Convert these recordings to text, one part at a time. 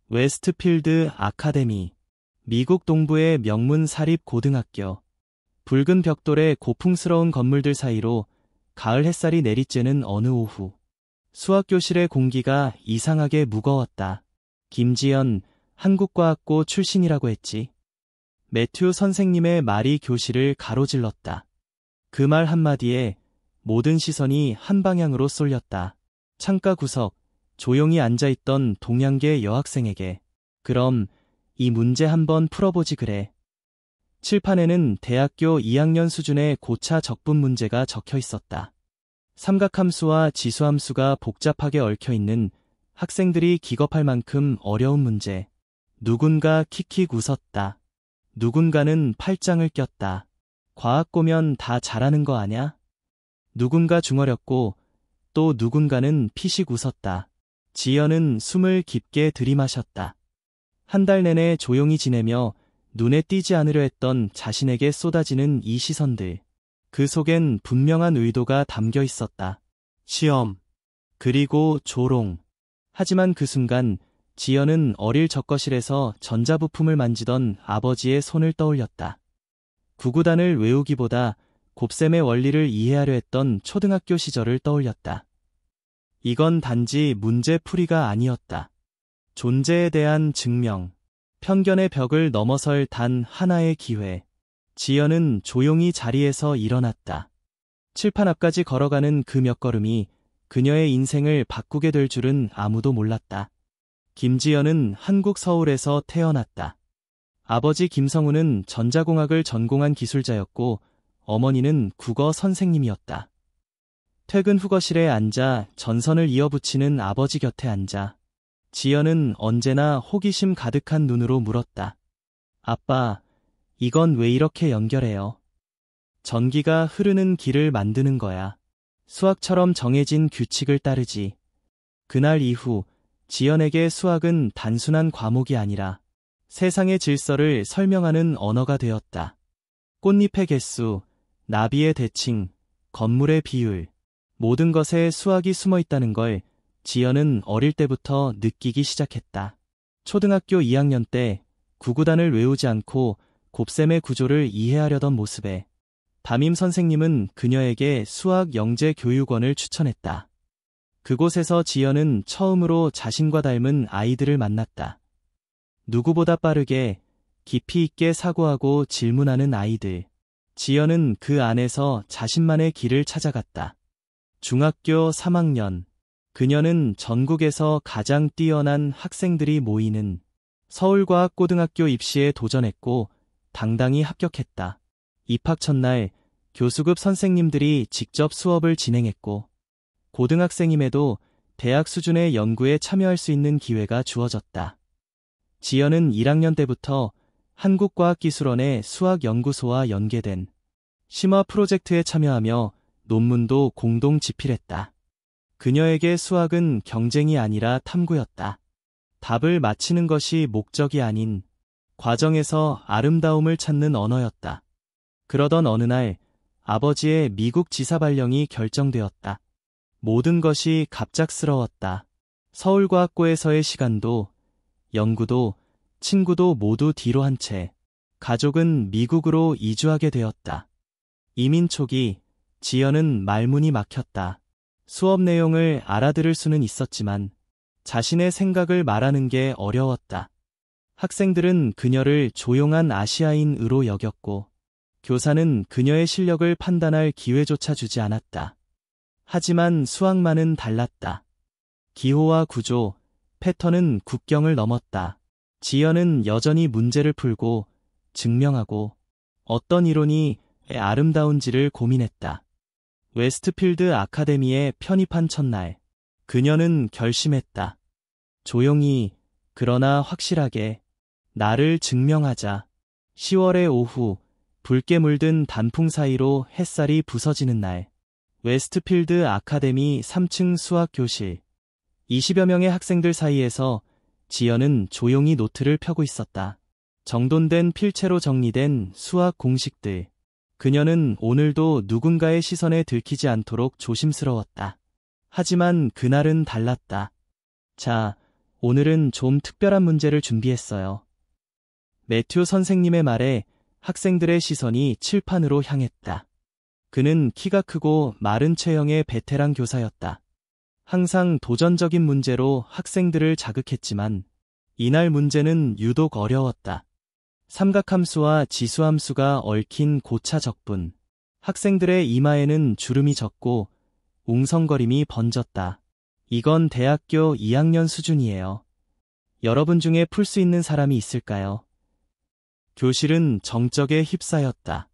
웨스트필드 아카데미. 미국 동부의 명문 사립 고등학교. 붉은 벽돌의 고풍스러운 건물들 사이로 가을 햇살이 내리쬐는 어느 오후. 수학교실의 공기가 이상하게 무거웠다. 김지연, 한국과학고 출신이라고 했지. 매튜 선생님의 말이 교실을 가로질렀다. 그 말 한마디에 모든 시선이 한 방향으로 쏠렸다. 창가 구석, 조용히 앉아있던 동양계 여학생에게. 그럼 이 문제 한번 풀어보지 그래. 칠판에는 대학교 2학년 수준의 고차 적분 문제가 적혀 있었다. 삼각함수와 지수함수가 복잡하게 얽혀있는 학생들이 기겁할 만큼 어려운 문제. 누군가 킥킥 웃었다. 누군가는 팔짱을 꼈다. 과학고면 다 잘하는 거 아냐? 누군가 중얼였고 또 누군가는 피식 웃었다. 지연은 숨을 깊게 들이마셨다. 한 달 내내 조용히 지내며 눈에 띄지 않으려 했던 자신에게 쏟아지는 이 시선들. 그 속엔 분명한 의도가 담겨 있었다. 시험. 그리고 조롱. 하지만 그 순간 지연은 어릴 적거실에서 전자부품을 만지던 아버지의 손을 떠올렸다. 구구단을 외우기보다 곱셈의 원리를 이해하려 했던 초등학교 시절을 떠올렸다. 이건 단지 문제풀이가 아니었다. 존재에 대한 증명. 편견의 벽을 넘어설 단 하나의 기회. 지연은 조용히 자리에서 일어났다. 칠판 앞까지 걸어가는 그 몇 걸음이 그녀의 인생을 바꾸게 될 줄은 아무도 몰랐다. 김지연은 한국 서울에서 태어났다. 아버지 김성우는 전자공학을 전공한 기술자였고 어머니는 국어 선생님이었다. 퇴근 후 거실에 앉아 전선을 이어붙이는 아버지 곁에 앉아 지연은 언제나 호기심 가득한 눈으로 물었다. 아빠, 이건 왜 이렇게 연결해요? 전기가 흐르는 길을 만드는 거야. 수학처럼 정해진 규칙을 따르지. 그날 이후 지연에게 수학은 단순한 과목이 아니라 세상의 질서를 설명하는 언어가 되었다. 꽃잎의 개수, 나비의 대칭, 건물의 비율, 모든 것에 수학이 숨어 있다는 걸 지연은 어릴 때부터 느끼기 시작했다. 초등학교 2학년 때 구구단을 외우지 않고 곱셈의 구조를 이해하려던 모습에 담임 선생님은 그녀에게 수학 영재 교육원을 추천했다. 그곳에서 지연은 처음으로 자신과 닮은 아이들을 만났다. 누구보다 빠르게 깊이 있게 사고하고 질문하는 아이들. 지연은 그 안에서 자신만의 길을 찾아갔다. 중학교 3학년. 그녀는 전국에서 가장 뛰어난 학생들이 모이는 서울과학고등학교 입시에 도전했고 당당히 합격했다. 입학 첫날 교수급 선생님들이 직접 수업을 진행했고 고등학생임에도 대학 수준의 연구에 참여할 수 있는 기회가 주어졌다. 지연은 1학년 때부터 한국과학기술원의 수학연구소와 연계된 심화 프로젝트에 참여하며 논문도 공동 집필했다. 그녀에게 수학은 경쟁이 아니라 탐구였다. 답을 맞히는 것이 목적이 아닌 과정에서 아름다움을 찾는 언어였다. 그러던 어느 날 아버지의 미국 지사 발령이 결정되었다. 모든 것이 갑작스러웠다. 서울과학고에서의 시간도, 연구도, 친구도 모두 뒤로 한 채 가족은 미국으로 이주하게 되었다. 이민 초기 지연은 말문이 막혔다. 수업 내용을 알아들을 수는 있었지만 자신의 생각을 말하는 게 어려웠다. 학생들은 그녀를 조용한 아시아인으로 여겼고 교사는 그녀의 실력을 판단할 기회조차 주지 않았다. 하지만 수학만은 달랐다. 기호와 구조, 패턴은 국경을 넘었다. 지연은 여전히 문제를 풀고 증명하고 어떤 이론이 아름다운지를 고민했다. 웨스트필드 아카데미에 편입한 첫날, 그녀는 결심했다. 조용히, 그러나 확실하게, 나를 증명하자. 10월의 오후, 붉게 물든 단풍 사이로 햇살이 부서지는 날, 웨스트필드 아카데미 3층 수학교실. 20여 명의 학생들 사이에서 지연은 조용히 노트를 펴고 있었다. 정돈된 필체로 정리된 수학 공식들. 그녀는 오늘도 누군가의 시선에 들키지 않도록 조심스러웠다. 하지만 그날은 달랐다. 자, 오늘은 좀 특별한 문제를 준비했어요. 매튜 선생님의 말에 학생들의 시선이 칠판으로 향했다. 그는 키가 크고 마른 체형의 베테랑 교사였다. 항상 도전적인 문제로 학생들을 자극했지만 이날 문제는 유독 어려웠다. 삼각함수와 지수함수가 얽힌 고차 적분. 학생들의 이마에는 주름이 졌고 웅성거림이 번졌다. 이건 대학교 2학년 수준이에요. 여러분 중에 풀 수 있는 사람이 있을까요? 교실은 정적에 휩싸였다.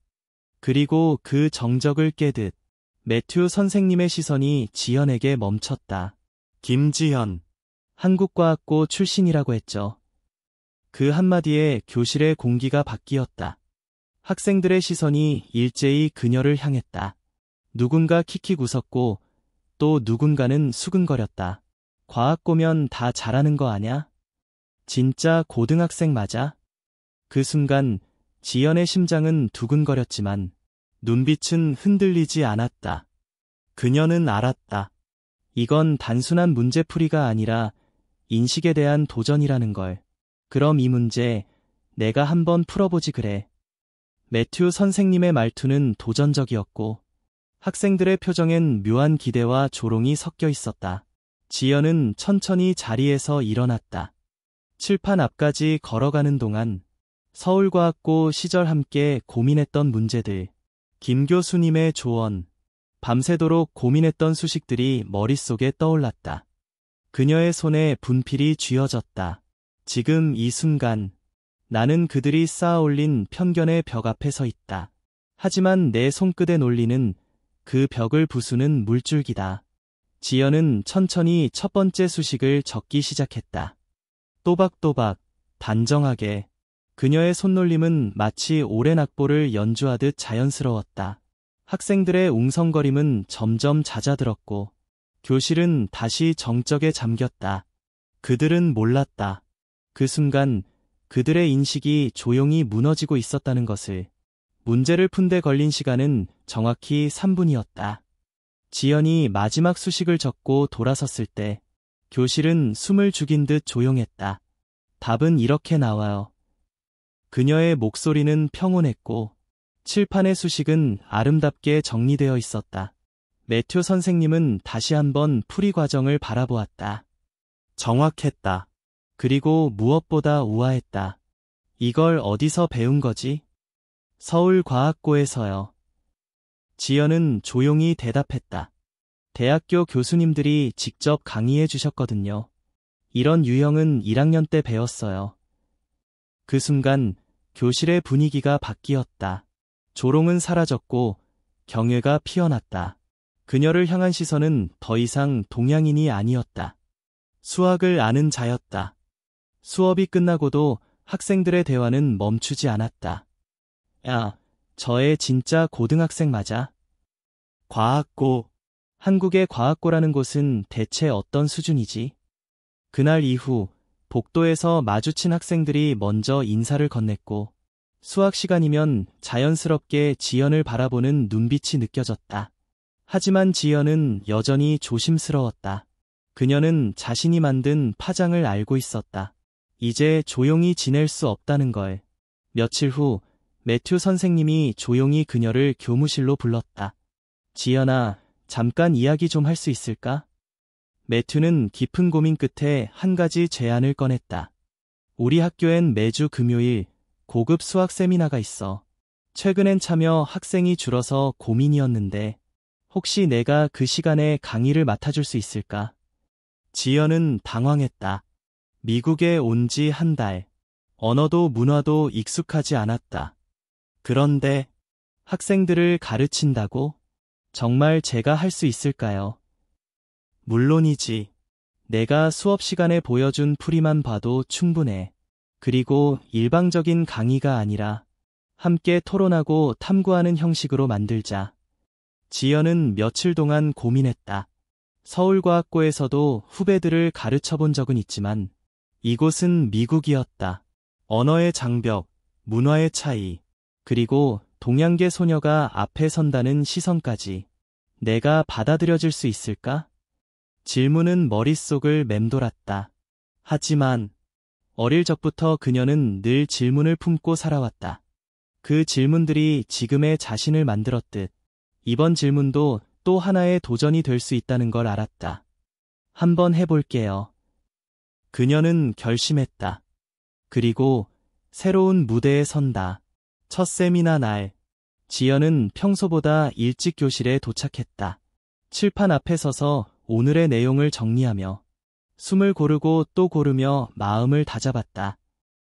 그리고 그 정적을 깨듯 매튜 선생님의 시선이 지연에게 멈췄다. 김지연. 한국과학고 출신이라고 했죠. 그 한마디에 교실의 공기가 바뀌었다. 학생들의 시선이 일제히 그녀를 향했다. 누군가 킥킥 웃었고 또 누군가는 수근거렸다. 과학고면 다 잘하는 거 아냐? 진짜 고등학생 맞아? 그 순간 지연의 심장은 두근거렸지만 눈빛은 흔들리지 않았다. 그녀는 알았다. 이건 단순한 문제풀이가 아니라 인식에 대한 도전이라는 걸. 그럼 이 문제 내가 한번 풀어보지 그래. 매튜 선생님의 말투는 도전적이었고 학생들의 표정엔 묘한 기대와 조롱이 섞여 있었다. 지연은 천천히 자리에서 일어났다. 칠판 앞까지 걸어가는 동안 서울과학고 시절 함께 고민했던 문제들, 김 교수님의 조언, 밤새도록 고민했던 수식들이 머릿속에 떠올랐다. 그녀의 손에 분필이 쥐어졌다. 지금 이 순간 나는 그들이 쌓아올린 편견의 벽 앞에 서 있다. 하지만 내 손끝에 놀리는 그 벽을 부수는 물줄기다. 지연은 천천히 첫 번째 수식을 적기 시작했다. 또박또박, 단정하게. 그녀의 손놀림은 마치 오랜 악보를 연주하듯 자연스러웠다. 학생들의 웅성거림은 점점 잦아들었고 교실은 다시 정적에 잠겼다. 그들은 몰랐다. 그 순간 그들의 인식이 조용히 무너지고 있었다는 것을. 문제를 푼 데 걸린 시간은 정확히 3분이었다. 지연이 마지막 수식을 적고 돌아섰을 때 교실은 숨을 죽인 듯 조용했다. 답은 이렇게 나와요. 그녀의 목소리는 평온했고 칠판의 수식은 아름답게 정리되어 있었다. 매튜 선생님은 다시 한번 풀이 과정을 바라보았다. 정확했다. 그리고 무엇보다 우아했다. 이걸 어디서 배운 거지? 서울과학고에서요. 지연은 조용히 대답했다. 대학교 교수님들이 직접 강의해 주셨거든요. 이런 유형은 1학년 때 배웠어요. 그 순간 교실의 분위기가 바뀌었다. 조롱은 사라졌고 경외가 피어났다. 그녀를 향한 시선은 더 이상 동양인이 아니었다. 수학을 아는 자였다. 수업이 끝나고도 학생들의 대화는 멈추지 않았다. 야, 저애 진짜 고등학생 맞아? 과학고. 한국의 과학고라는 곳은 대체 어떤 수준이지? 그날 이후 복도에서 마주친 학생들이 먼저 인사를 건넸고 수학 시간이면 자연스럽게 지연을 바라보는 눈빛이 느껴졌다. 하지만 지연은 여전히 조심스러웠다. 그녀는 자신이 만든 파장을 알고 있었다. 이제 조용히 지낼 수 없다는 걸. 며칠 후 매튜 선생님이 조용히 그녀를 교무실로 불렀다. 지연아, 잠깐 이야기 좀 할 수 있을까? 매튜는 깊은 고민 끝에 한 가지 제안을 꺼냈다. 우리 학교엔 매주 금요일 고급 수학 세미나가 있어. 최근엔 참여 학생이 줄어서 고민이었는데 혹시 내가 그 시간에 강의를 맡아줄 수 있을까? 지연은 당황했다. 미국에 온 지 한 달. 언어도 문화도 익숙하지 않았다. 그런데 학생들을 가르친다고? 정말 제가 할 수 있을까요? 물론이지. 내가 수업 시간에 보여준 풀이만 봐도 충분해. 그리고 일방적인 강의가 아니라 함께 토론하고 탐구하는 형식으로 만들자. 지연은 며칠 동안 고민했다. 서울과학고에서도 후배들을 가르쳐 본 적은 있지만 이곳은 미국이었다. 언어의 장벽, 문화의 차이, 그리고 동양계 소녀가 앞에 선다는 시선까지. 내가 받아들여질 수 있을까? 질문은 머릿속을 맴돌았다. 하지만 어릴 적부터 그녀는 늘 질문을 품고 살아왔다. 그 질문들이 지금의 자신을 만들었듯 이번 질문도 또 하나의 도전이 될 수 있다는 걸 알았다. 한번 해볼게요. 그녀는 결심했다. 그리고 새로운 무대에 선다. 첫 세미나 날, 지연은 평소보다 일찍 교실에 도착했다. 칠판 앞에 서서 오늘의 내용을 정리하며 숨을 고르고 또 고르며 마음을 다잡았다.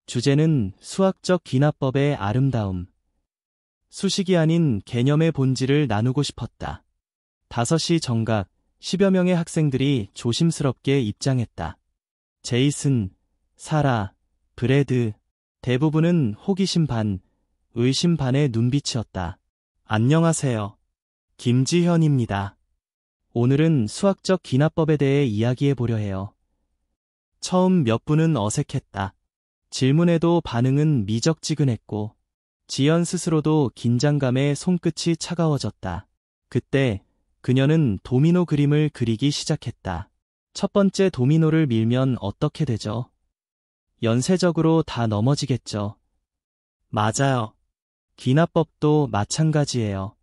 주제는 수학적 기납법의 아름다움. 수식이 아닌 개념의 본질을 나누고 싶었다. 5시 정각 10여 명의 학생들이 조심스럽게 입장했다. 제이슨, 사라, 브래드, 대부분은 호기심 반, 의심 반의 눈빛이었다. 안녕하세요. 김지현입니다. 오늘은 수학적 기납법에 대해 이야기해 보려 해요. 처음 몇 분은 어색했다. 질문에도 반응은 미적지근했고, 지연 스스로도 긴장감에 손끝이 차가워졌다. 그때 그녀는 도미노 그림을 그리기 시작했다. 첫 번째 도미노를 밀면 어떻게 되죠? 연쇄적으로 다 넘어지겠죠. 맞아요. 기납법도 마찬가지예요.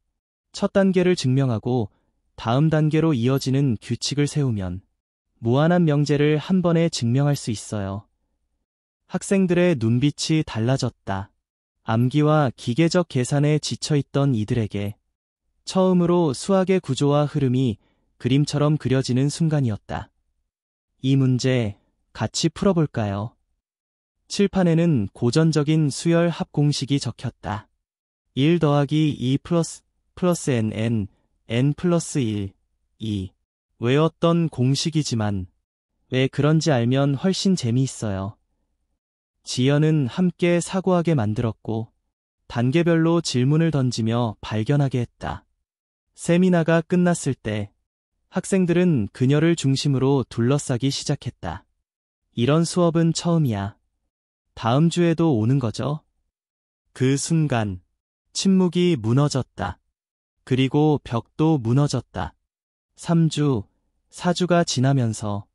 첫 단계를 증명하고 다음 단계로 이어지는 규칙을 세우면 무한한 명제를 한 번에 증명할 수 있어요. 학생들의 눈빛이 달라졌다. 암기와 기계적 계산에 지쳐있던 이들에게 처음으로 수학의 구조와 흐름이 그림처럼 그려지는 순간이었다. 이 문제 같이 풀어볼까요? 칠판에는 고전적인 수열 합 공식이 적혔다. 1 더하기 2 플러스 n 플러스 1, 2. 외웠던 공식이지만 왜 그런지 알면 훨씬 재미있어요. 지연은 함께 사고하게 만들었고 단계별로 질문을 던지며 발견하게 했다. 세미나가 끝났을 때 학생들은 그녀를 중심으로 둘러싸기 시작했다. 이런 수업은 처음이야. 다음 주에도 오는 거죠? 그 순간 침묵이 무너졌다. 그리고 벽도 무너졌다. 3주, 4주가 지나면서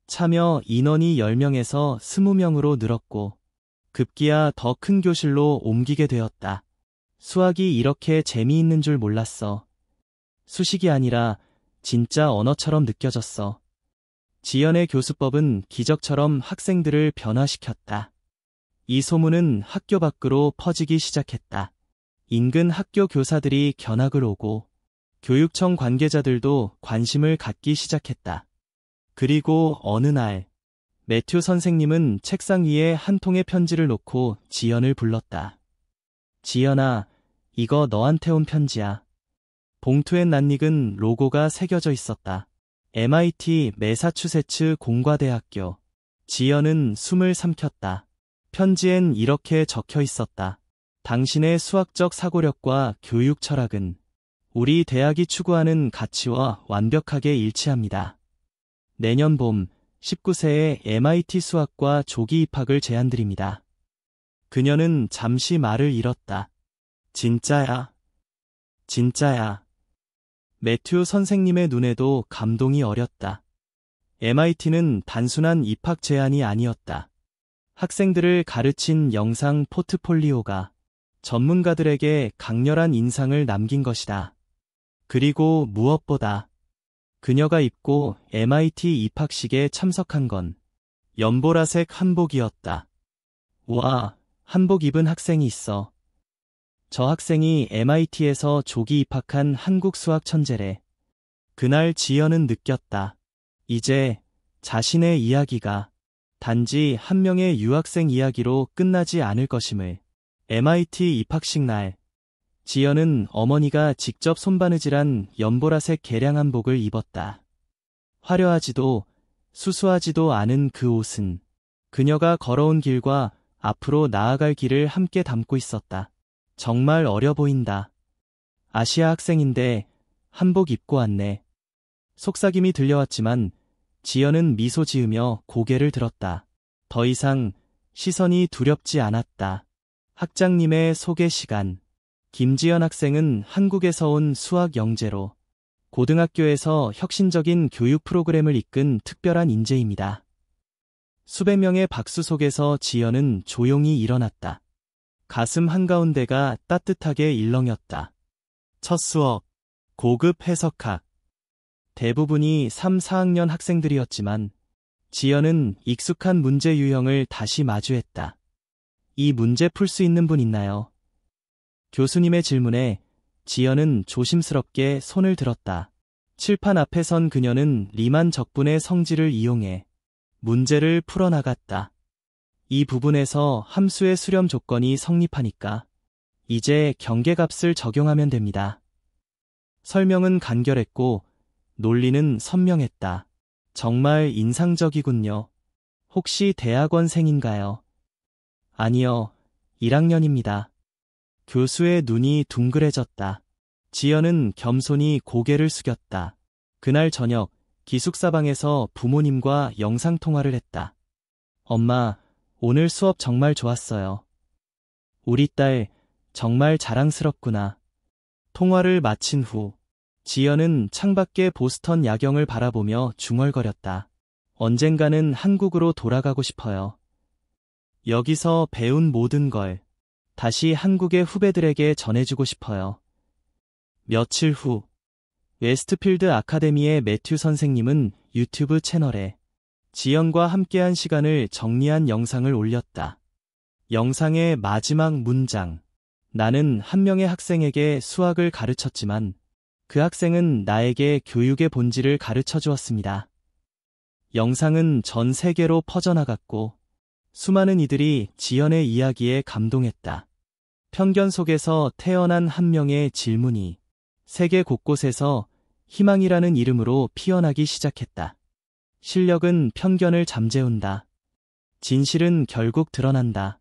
참여 인원이 10명에서 20명으로 늘었고 급기야 더 큰 교실로 옮기게 되었다. 수학이 이렇게 재미있는 줄 몰랐어. 수식이 아니라 진짜 언어처럼 느껴졌어. 지연의 교수법은 기적처럼 학생들을 변화시켰다. 이 소문은 학교 밖으로 퍼지기 시작했다. 인근 학교 교사들이 견학을 오고 교육청 관계자들도 관심을 갖기 시작했다. 그리고 어느 날 매튜 선생님은 책상 위에 한 통의 편지를 놓고 지연을 불렀다. 지연아, 이거 너한테 온 편지야. 봉투엔 낯익은 로고가 새겨져 있었다. MIT 매사추세츠 공과대학교. 지연은 숨을 삼켰다. 편지엔 이렇게 적혀 있었다. 당신의 수학적 사고력과 교육 철학은 우리 대학이 추구하는 가치와 완벽하게 일치합니다. 내년 봄 19세에 MIT 수학과 조기 입학을 제안드립니다. 그녀는 잠시 말을 잃었다. 진짜야? 진짜야. 매튜 선생님의 눈에도 감동이 어렸다. MIT는 단순한 입학 제안이 아니었다. 학생들을 가르친 영상 포트폴리오가 전문가들에게 강렬한 인상을 남긴 것이다. 그리고 무엇보다 그녀가 입고 MIT 입학식에 참석한 건 연보라색 한복이었다. 와, 한복 입은 학생이 있어. 저 학생이 MIT에서 조기 입학한 한국 수학 천재래. 그날 지연은 느꼈다. 이제 자신의 이야기가 단지 한 명의 유학생 이야기로 끝나지 않을 것임을. MIT 입학식 날, 지연은 어머니가 직접 손바느질한 연보라색 개량 한복을 입었다. 화려하지도 수수하지도 않은 그 옷은 그녀가 걸어온 길과 앞으로 나아갈 길을 함께 담고 있었다. 정말 어려 보인다. 아시아 학생인데 한복 입고 왔네. 속삭임이 들려왔지만 지연은 미소 지으며 고개를 들었다. 더 이상 시선이 두렵지 않았다. 학장님의 소개 시간. 김지연 학생은 한국에서 온 수학 영재로 고등학교에서 혁신적인 교육 프로그램을 이끈 특별한 인재입니다. 수백 명의 박수 속에서 지연은 조용히 일어났다. 가슴 한가운데가 따뜻하게 일렁였다. 첫 수업, 고급 해석학. 대부분이 3, 4학년 학생들이었지만 지연은 익숙한 문제 유형을 다시 마주했다. 이 문제 풀 수 있는 분 있나요? 교수님의 질문에 지연은 조심스럽게 손을 들었다. 칠판 앞에 선 그녀는 리만 적분의 성질을 이용해 문제를 풀어나갔다. 이 부분에서 함수의 수렴 조건이 성립하니까 이제 경계값을 적용하면 됩니다. 설명은 간결했고 논리는 선명했다. 정말 인상적이군요. 혹시 대학원생인가요? 아니요, 1학년입니다. 교수의 눈이 둥그레졌다. 지연은 겸손히 고개를 숙였다. 그날 저녁 기숙사방에서 부모님과 영상통화를 했다. 엄마, 오늘 수업 정말 좋았어요. 우리 딸 정말 자랑스럽구나. 통화를 마친 후 지연은 창밖의 보스턴 야경을 바라보며 중얼거렸다. 언젠가는 한국으로 돌아가고 싶어요. 여기서 배운 모든 걸 다시 한국의 후배들에게 전해주고 싶어요. 며칠 후 웨스트필드 아카데미의 매튜 선생님은 유튜브 채널에 지연과 함께한 시간을 정리한 영상을 올렸다. 영상의 마지막 문장. 나는 한 명의 학생에게 수학을 가르쳤지만 그 학생은 나에게 교육의 본질을 가르쳐 주었습니다. 영상은 전 세계로 퍼져나갔고 수많은 이들이 지연의 이야기에 감동했다. 편견 속에서 태어난 한 명의 질문이 세계 곳곳에서 희망이라는 이름으로 피어나기 시작했다. 실력은 편견을 잠재운다. 진실은 결국 드러난다.